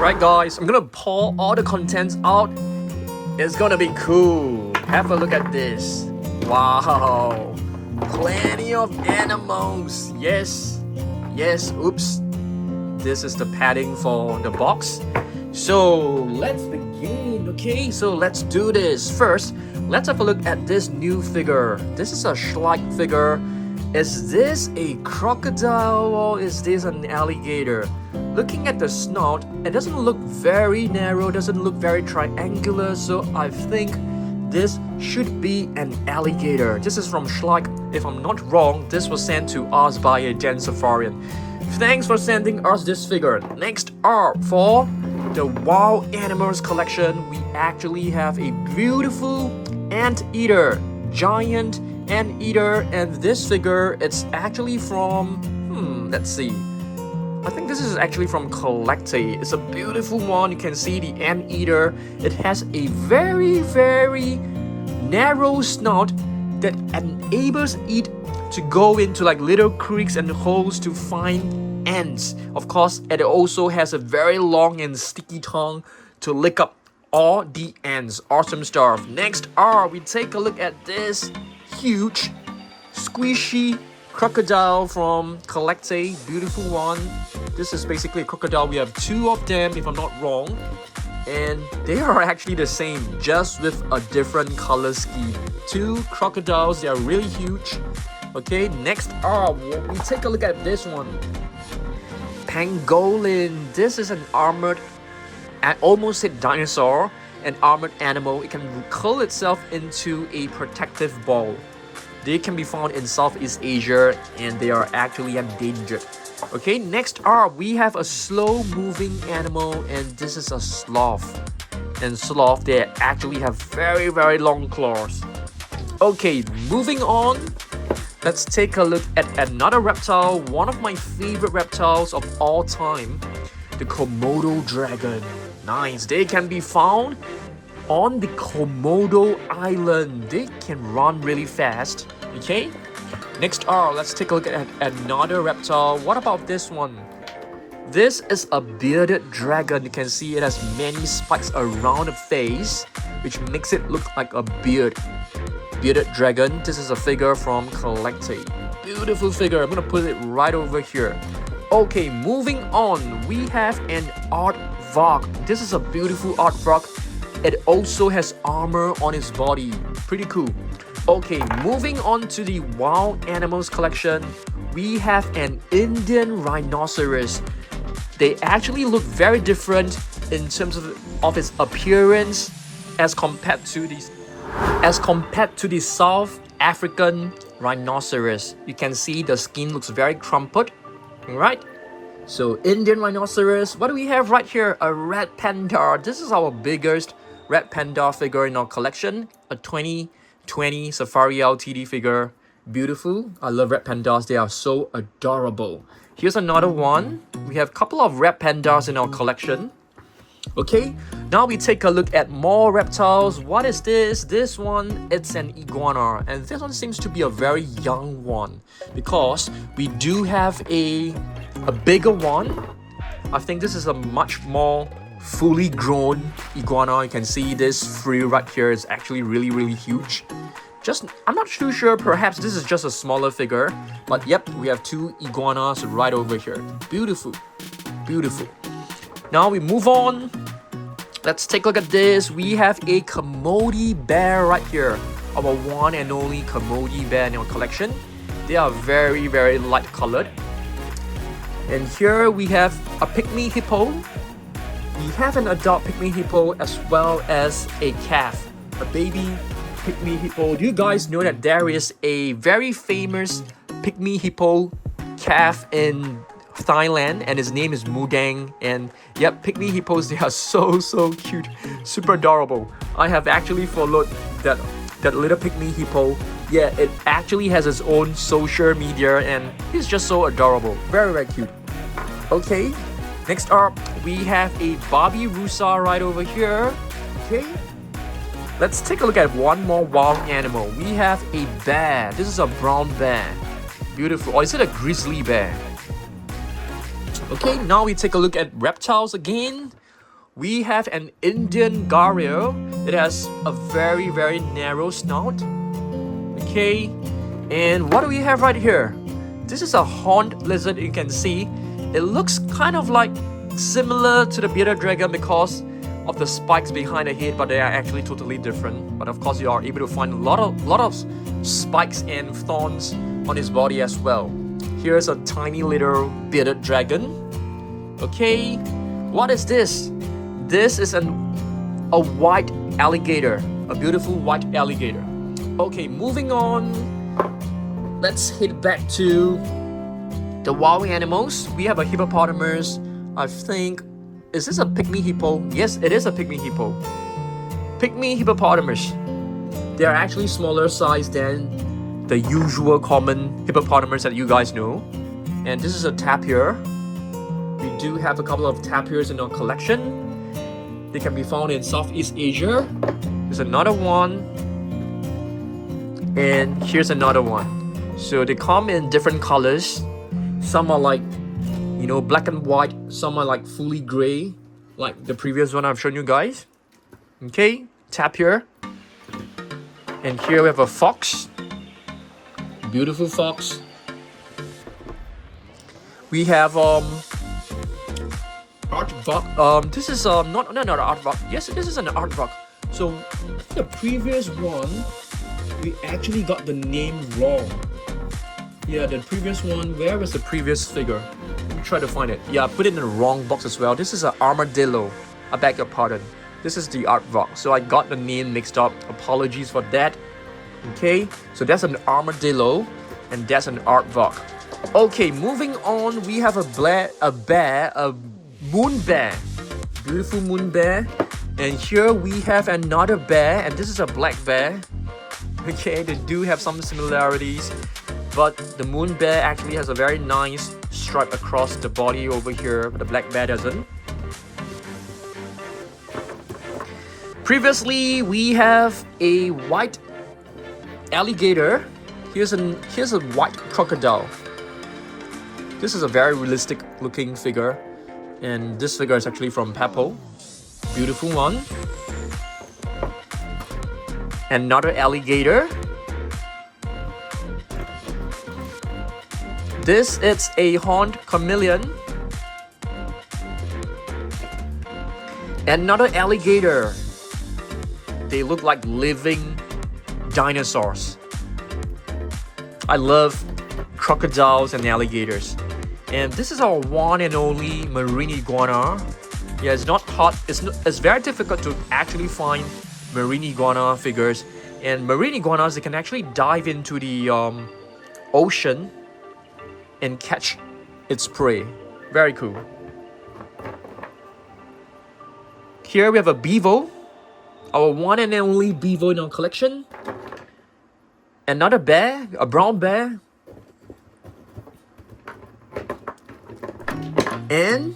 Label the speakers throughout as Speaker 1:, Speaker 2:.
Speaker 1: Alright guys, I'm gonna pour all the contents out. It's gonna be cool. Have a look at this. Wow. Plenty of animals. Yes. Oops. This is the padding for the box. So let's begin. Okay, so let's do this. First, let's have a look at this new figure. This is a Schleich figure. Is this a crocodile or is this an alligator? Looking at the snout, it doesn't look very narrow, doesn't look very triangular, so I think this should be an alligator. This is from Schleich. If I'm not wrong, this was sent to us by a Gen Safarian. Thanks for sending us this figure. Next up, for the wild animals collection, we actually have a beautiful anteater, giant anteater, and this figure, it's actually from, let's see. I think this is actually from CollectA. It's a beautiful one. You can see the anteater. It has a very, very narrow snout that enables it to go into like little creeks and holes to find ants. Of course, it also has a very long and sticky tongue to lick up all the ants. Awesome stuff. Next up, we take a look at this huge, squishy crocodile from CollectA. Beautiful one. This is basically a crocodile. We have two of them, if I'm not wrong. And they are actually the same, just with a different color scheme. Two crocodiles, they are really huge. Okay, next up, we take a look at this one. Pangolin. This is an armored, I almost said dinosaur, an armored animal. It can curl itself into a protective ball. They can be found in Southeast Asia and they are actually endangered. Okay, next up, we have a slow moving animal, and this is a sloth. And sloth, they actually have very, very long claws. Okay, moving on. Let's take a look at another reptile, one of my favorite reptiles of all time, the Komodo dragon. Nice, they can be found on the Komodo island. They can run really fast. Okay, next up, let's take a look at another reptile. What about this one? This is a bearded dragon. You can see it has many spikes around the face, which makes it look like a bearded dragon. This is a figure from CollectA. Beautiful figure. I'm gonna put it right over here. Okay, moving on, we have an aardvark. This is a beautiful aardvark. It also has armor on its body. Pretty cool. Okay, moving on to the wild animals collection, we have an Indian rhinoceros. They actually look very different in terms of its appearance as compared to the South African rhinoceros. You can see the skin looks very crumpled. Alright, so Indian rhinoceros. What do we have right here? A red panda. This is our biggest red panda figure in our collection. A 2020 Safari LTD figure. Beautiful. I love red pandas. They are so adorable. Here's another one. We have a couple of red pandas in our collection. Okay, now we take a look at more reptiles. What is this? This one, it's an iguana. And this one seems to be a very young one, because we do have a bigger one. I think this is a much more fully grown iguana. You can see this frill right here is actually really, really huge. I'm not too sure, perhaps this is just a smaller figure, but yep, we have two iguanas right over here. Beautiful. Now we move on. Let's take a look at this. We have a Komodo bear right here. Our one and only Komodo bear in our collection. They are very, very light colored. And here we have a pygmy hippo. We have an adult pygmy hippo as well as a calf, a baby pygmy hippo. Do you guys know that there is a very famous pygmy hippo calf in Thailand, and his name is Mudang? And yep, pygmy hippos, they are so cute, super adorable. I have actually followed that little pygmy hippo. Yeah, it actually has its own social media, and he's just so adorable. Very, very cute. Okay, next up, we have a Bobby Rusa right over here. Okay, let's take a look at one more wild animal. We have a bear. This is a brown bear. Beautiful. Or is it a grizzly bear? Okay, now we take a look at reptiles again. We have an Indian gharial. It has a very, very narrow snout. Okay, and what do we have right here? This is a horned lizard. You can see it looks kind of like similar to the bearded dragon because of the spikes behind the head, but they are actually totally different. But of course, you are able to find a lot of spikes and thorns on his body as well. Here's a tiny little bearded dragon. Okay, what is this? This is a white alligator, a beautiful white alligator. Okay, moving on. Let's head back to the wild animals. We have a hippopotamus. I think, is this a pygmy hippo? Yes, it is a pygmy hippo. Pygmy hippopotamus. They are actually smaller size than the usual common hippopotamus that you guys know. And this is a tapir. We do have a couple of tapirs in our collection. They can be found in Southeast Asia. There's another one. And here's another one. So they come in different colors. Some are like, you know, black and white. Some are like fully gray, like the previous one I've shown you guys. Okay, tapir. And here we have a fox. Beautiful fox. We have aardvark. This is not another aardvark. Yes, this is an aardvark. So the previous one, we actually got the name wrong. Yeah, the previous one, where was the previous figure? Let me try to find it. Yeah, I put it in the wrong box as well. This is an armadillo. I beg your pardon. This is the aardvark. So I got the name mixed up. Apologies for that. Okay, so that's an armadillo and that's an aardvark. Okay, moving on, we have a moon bear. Beautiful moon bear. And here we have another bear, and this is a black bear. Okay, they do have some similarities, but the moon bear actually has a very nice stripe across the body over here, but the black bear doesn't. Previously, we have a white alligator. Here's a white crocodile. This is a very realistic looking figure, and this figure is actually from Papo. Beautiful one. Another alligator. This is a horned chameleon. Another alligator. They look like living dinosaurs. I love crocodiles and alligators. And this is our one and only marine iguana. Yeah, it's not hot. It's very difficult to actually find marine iguana figures. And marine iguanas, they can actually dive into the ocean and catch its prey. Very cool. Here we have a beaver. Our one and only beaver in our collection. Another bear, a brown bear. And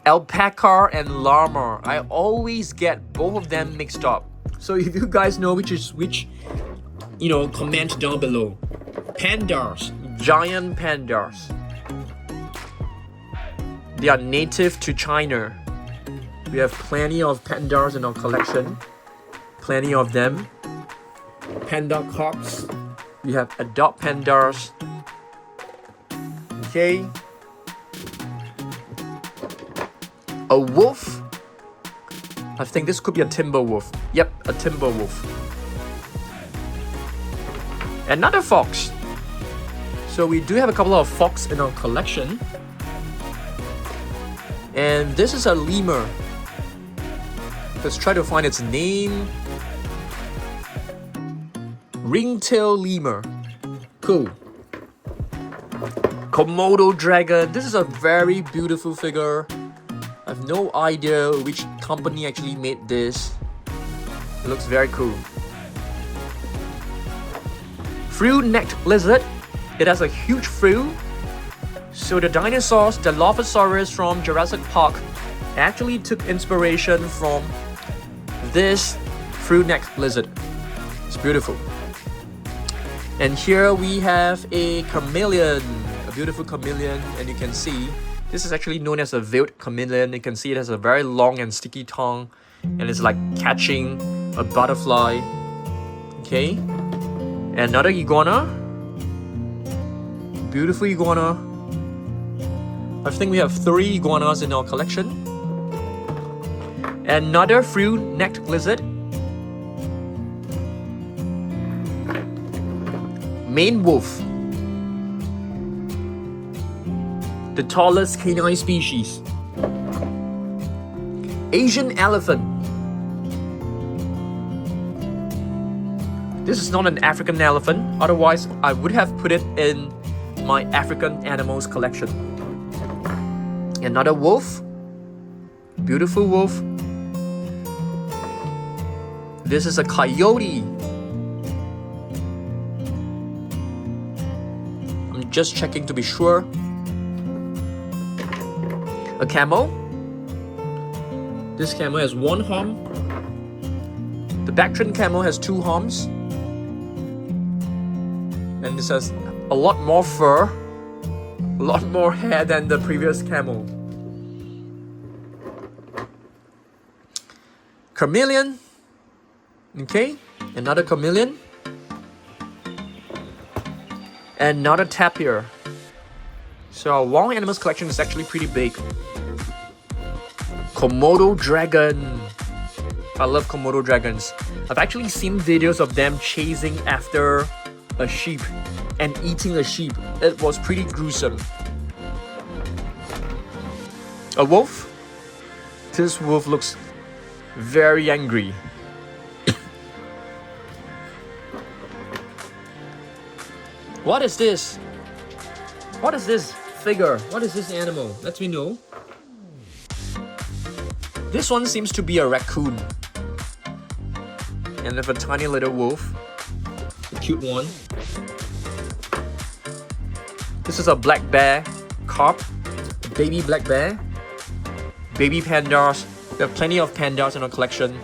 Speaker 1: alpaca and llama. I always get both of them mixed up. So if you guys know which is which, you know, comment down below. Pandas, giant pandas. They are native to China. We have plenty of pandas in our collection. Plenty of them. Panda cocks. We have adult pandas. Okay. A wolf. I think this could be a timber wolf. Yep, a timber wolf. Another fox. So we do have a couple of fox in our collection. And this is a lemur. Let's try to find its name. Ringtail lemur. Cool. Komodo dragon. This is a very beautiful figure. I have no idea which company actually made this. It looks very cool. Frill-necked lizard. It has a huge frill. So the dinosaurs, the Dilophosaurus from Jurassic Park, actually took inspiration from this frill-necked lizard. It's beautiful. And here we have a chameleon, a beautiful chameleon, and you can see This is actually known as a veiled chameleon. You can see it has a very long and sticky tongue, and it's like catching a butterfly. Okay, another iguana. Beautiful iguana. I think we have 3 iguanas in our collection. Another frill-necked lizard. Maned wolf. The tallest canine species. Asian elephant. This is not an African elephant, otherwise I would have put it in my African animals collection. Another wolf. Beautiful wolf. This is a coyote. I'm just checking to be sure. A camel. This camel has 1 hump. The Bactrian camel has 2 humps. And this has a lot more fur, a lot more hair than the previous camel. Chameleon. Okay, another chameleon. Another tapir. So our wild animals collection is actually pretty big. Komodo dragon. I love Komodo dragons. I've actually seen videos of them chasing after a sheep and eating a sheep. It was pretty gruesome. A wolf. This wolf looks very angry. What is this? What is this figure? What is this animal? Let me know. This one seems to be a raccoon. And there's a tiny little wolf. A cute one. This is a black bear carp. A baby black bear. Baby pandas. We have plenty of pandas in our collection.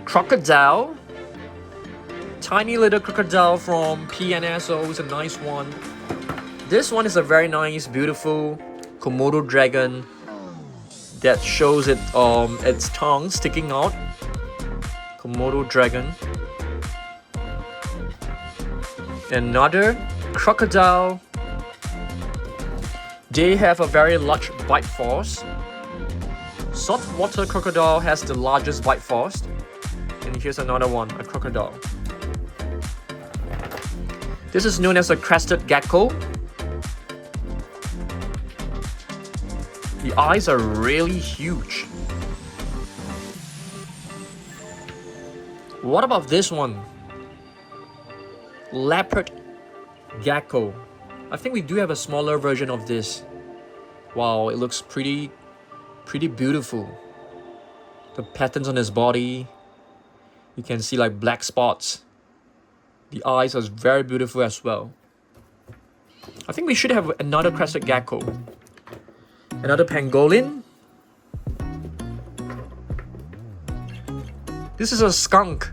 Speaker 1: Crocodile. Tiny little crocodile from PNSO is a nice one. This one is a very nice, beautiful Komodo dragon that shows its tongue sticking out. Komodo dragon. Another crocodile. They have a very large bite force. Saltwater crocodile has the largest bite force. And here's another one, a crocodile. This is known as a crested gecko. The eyes are really huge. What about this one? Leopard gecko. I think we do have a smaller version of this. Wow, it looks pretty beautiful. The patterns on his body. You can see like black spots. The eyes are very beautiful as well. I think we should have another crested gecko. Another pangolin. This is a skunk.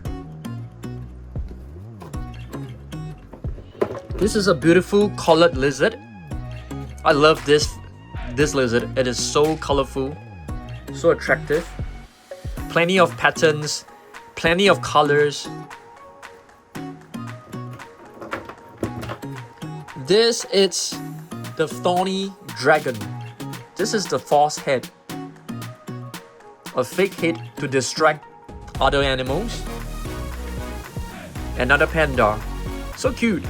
Speaker 1: This is a beautiful collared lizard. I love this lizard. It is so colorful, so attractive. Plenty of patterns, plenty of colors. This is the thorny dragon. This is the false head. A fake head to distract other animals. Another panda. So cute.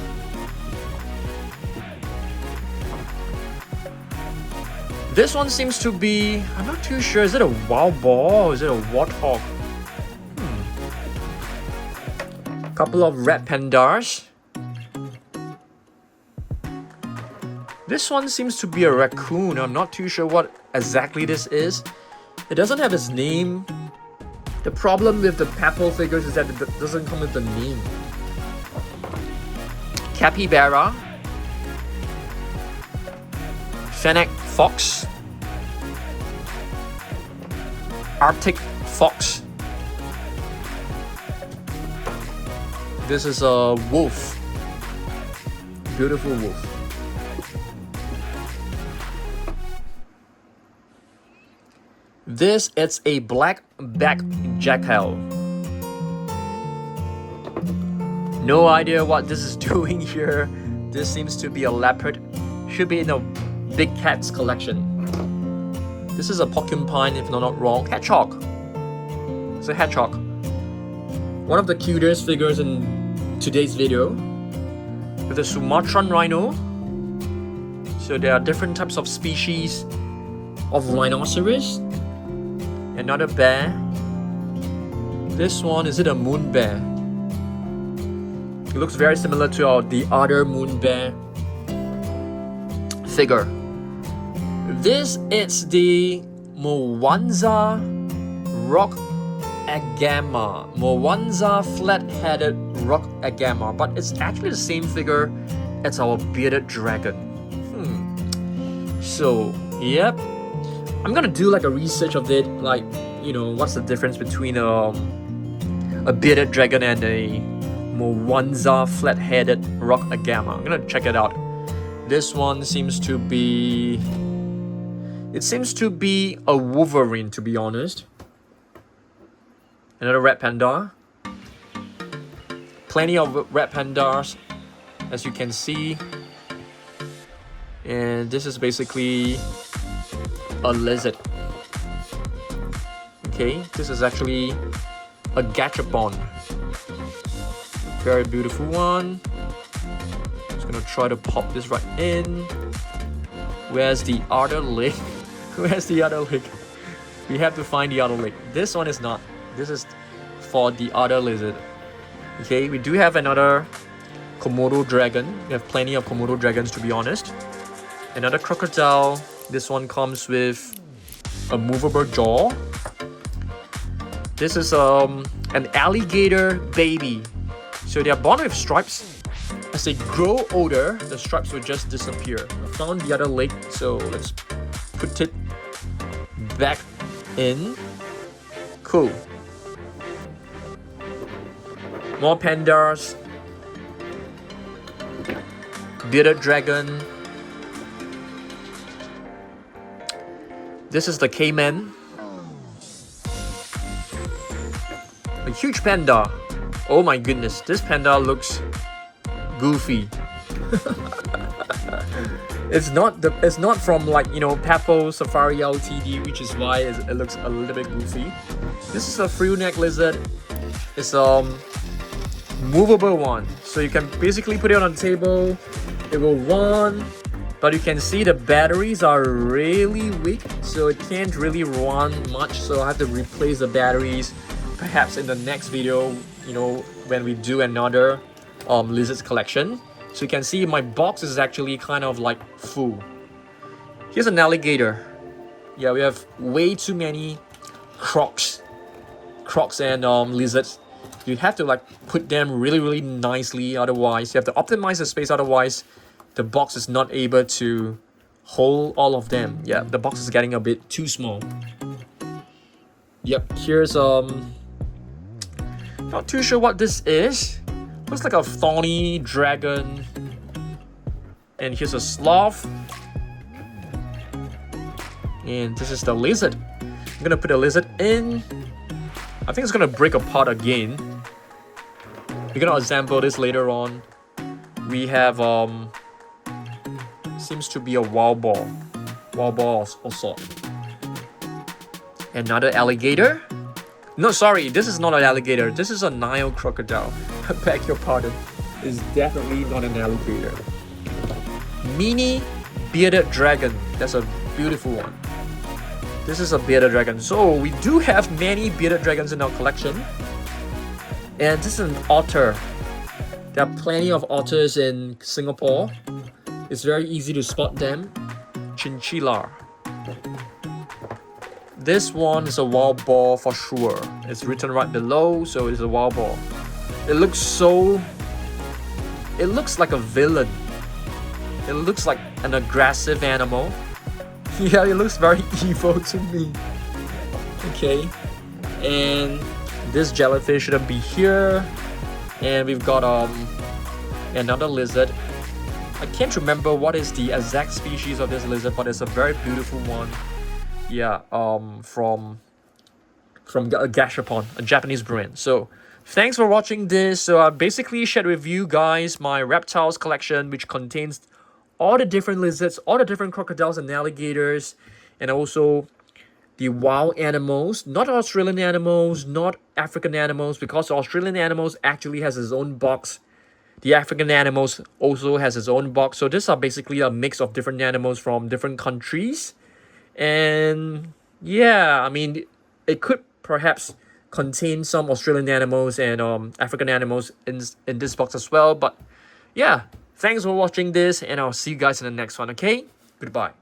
Speaker 1: This one seems to be, I'm not too sure, is it a wild boar or is it a warthog? Couple of red pandas. This one seems to be a raccoon. I'm not too sure what exactly this is. It doesn't have its name. The problem with the Papo figures is that it doesn't come with the name. Capybara. Fennec fox. Arctic fox. This is a wolf. Beautiful wolf. This is a black back jackal. No idea what this is doing here. This seems to be a leopard. Should be in a big cat's collection. This is a porcupine, if I'm not wrong. Hedgehog. It's a hedgehog. One of the cutest figures in today's video. With the Sumatran rhino. So there are different types of species of rhinoceros. Another bear. This one, is it a moon bear? It looks very similar to the other moon bear figure. This is the Mwanza rock agama. Mwanza flat-headed rock agama, but it's actually the same figure as our bearded dragon. So, yep. I'm gonna do like a research of it, like, you know, what's the difference between a bearded dragon and a Mwanza flat-headed rock agama. I'm gonna check it out. This one seems to be... It seems to be a wolverine, to be honest. Another red panda. Plenty of red pandas, as you can see. And this is basically a lizard. Okay, this is actually a gachapon. Very beautiful one. Just gonna try to pop this right in. Where's the other leg? Where's the other leg? We have to find the other leg. This one is not. This is for the other lizard. Okay, we do have another Komodo dragon. We have plenty of Komodo dragons, to be honest. Another crocodile. This one comes with a movable jaw. This is an alligator baby. So they are born with stripes. As they grow older, the stripes will just disappear. I found the other leg, so let's put it back in. Cool. More pandas. Bearded dragon. This is the Caiman. A huge panda. Oh my goodness, this panda looks goofy. It's not from, like, you know, Papo Safari Ltd, which is why it looks a little bit goofy. This is a frill neck lizard. It's movable one, so you can basically put it on the table. It will run, but you can see the batteries are really weak, so it can't really run much. So I have to replace the batteries, perhaps in the next video, you know, when we do another lizards collection. So you can see my box is actually kind of like full. Here's an alligator. Yeah, we have way too many crocs and lizards. You have to like put them really nicely, otherwise you have to optimize the space, otherwise the box is not able to hold all of them. Yeah, the box is getting a bit too small. Yep, here's not too sure what this is. Looks like a thorny dragon. And here's a sloth. And this is the lizard. I'm gonna put the lizard in. I think it's gonna break apart again. We're gonna assemble this later on. We have seems to be a wild boar. Wild boar also. Another alligator. No, sorry, this is not an alligator. This is a Nile crocodile. I beg your pardon. It's definitely not an alligator. Mini bearded dragon. That's a beautiful one. This is a bearded dragon. So we do have many bearded dragons in our collection. And this is an otter. There are plenty of otters in Singapore. It's very easy to spot them. Chinchilla. This one is a wild boar for sure. It's written right below, so it's a wild boar. It looks like a villain. It looks like an aggressive animal. Yeah, it looks very evil to me. Okay. And this jellyfish shouldn't be here. And we've got another lizard. I can't remember what is the exact species of this lizard, but it's a very beautiful one. yeah, from Gashapon, a Japanese brand. So thanks for watching this. So I basically shared with you guys my reptiles collection, which contains all the different lizards, all the different crocodiles and alligators, and also the wild animals, not Australian animals, not African animals, because Australian animals actually has its own box. The African animals also has its own box. So these are basically a mix of different animals from different countries. And yeah, I mean, it could perhaps contain some Australian animals and African animals in this box as well. But yeah, thanks for watching this, and I'll see you guys in the next one. Okay, goodbye.